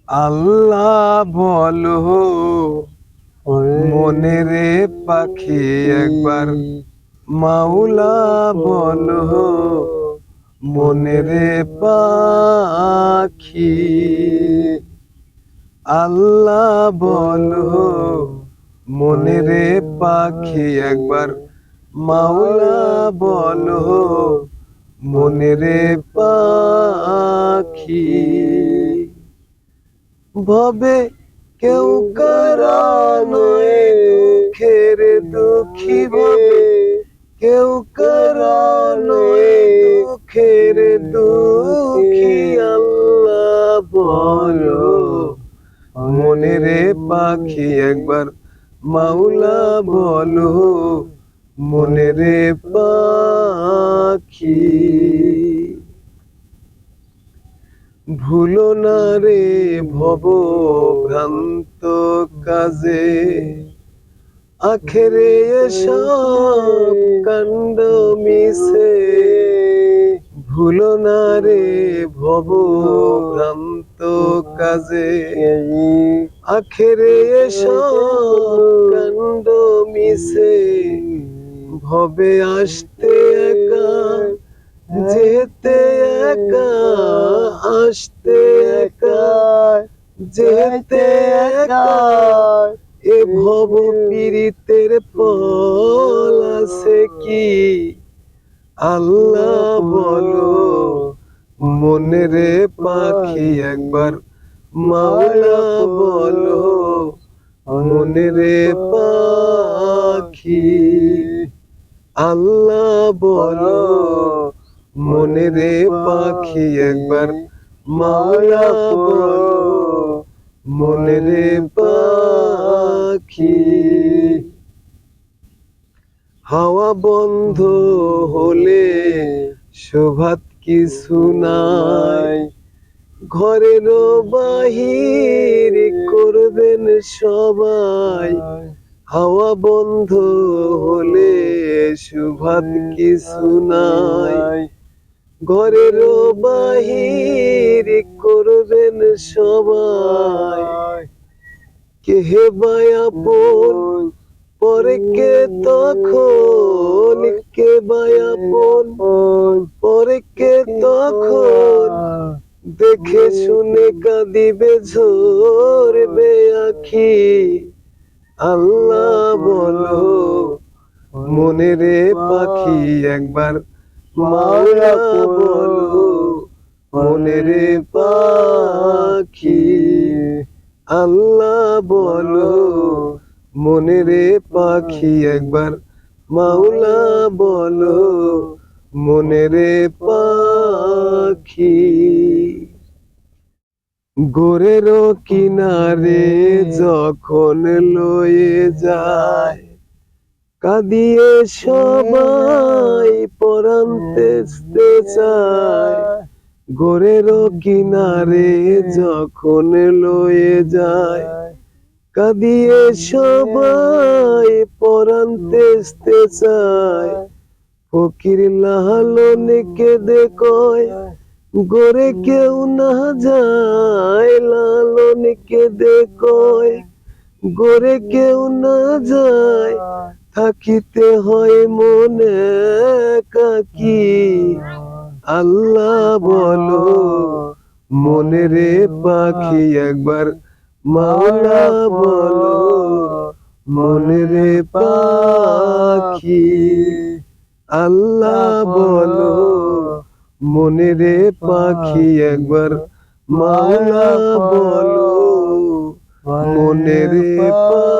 আল্লাহ বলো মনে রে পাখি একবার, মাওলা বলো মনে রে পাখি। আল্লাহ বলো মনে রে পাখি একবার, মাওলা বলো মনে রে পাখি। ভবে কেউ কারা নয় দুঃখের দুঃখী, ভবে কেউ কারা নয় দুঃখের দুঃখী। আল্লাহ বলো মনে রে পাখি একবার, মাওলা বলো মনে রে পাখি। ভুলো না রে ভব ভ্রান্ত কাজে, আখেরে এসব কাণ্ড মিশে। ভুলো না রে ভব ভ্রান্ত কাজে, আখেরে এসব কাণ্ড মিশে। ভবে আসতে একা যেতে একা, আসতে একা যেতে একা। এ ভব পীড়িতের ফল আছে কি? আল্লাহ বলো মনে রে পাখি একবার, মাওলা বলো মনে রে পাখি। আল্লাহ বলো মনে রে পাখি একবার, মাওলা বলো মনে রে পাখি। হাওয়া বন্ধ হলে শোভাত কিছু নাই, ঘরের বাহির করবেন সবাই। হাওয়া বন্ধ হলে শোভাত কিছু নাই, ঘরের বাহির করবেন সবাই। কেহে বায়াপন পরে কে তখন, কে বায়াপন পরে কে তখন। দেখে শুনে কাঁদিবে ঝরবে আখি। আল্লাহ বলো মনে রে পাখি একবার, মাওলা বলো মনে রে পাখি। আল্লাহ বলো মনে রে পাখি একবার, মাওলা বলো মনে রে পাখি। গোরের কিনারে যখন লয়ে যায়, কাঁদিয়ে সবাই পরাণ তেজতে চায়। গোরের কিনারে যখন লয়ে যায়, কাঁদিয়ে সবাই পরাণ তেজতে চায়। ফকির লালন কেঁদে কয় গোরে কেউ না যায়, লালন কেঁদে কয় গোরে কেউ না যায়। থাকিতে হয় মনে একাকী। আল্লাহ বলো মনে রে পাখি একবার, মাওলা বলো মনে রে পাখি। আল্লাহ বলো মনে রে পাখি একবার, মাওলা বলো মনে রে পাখি।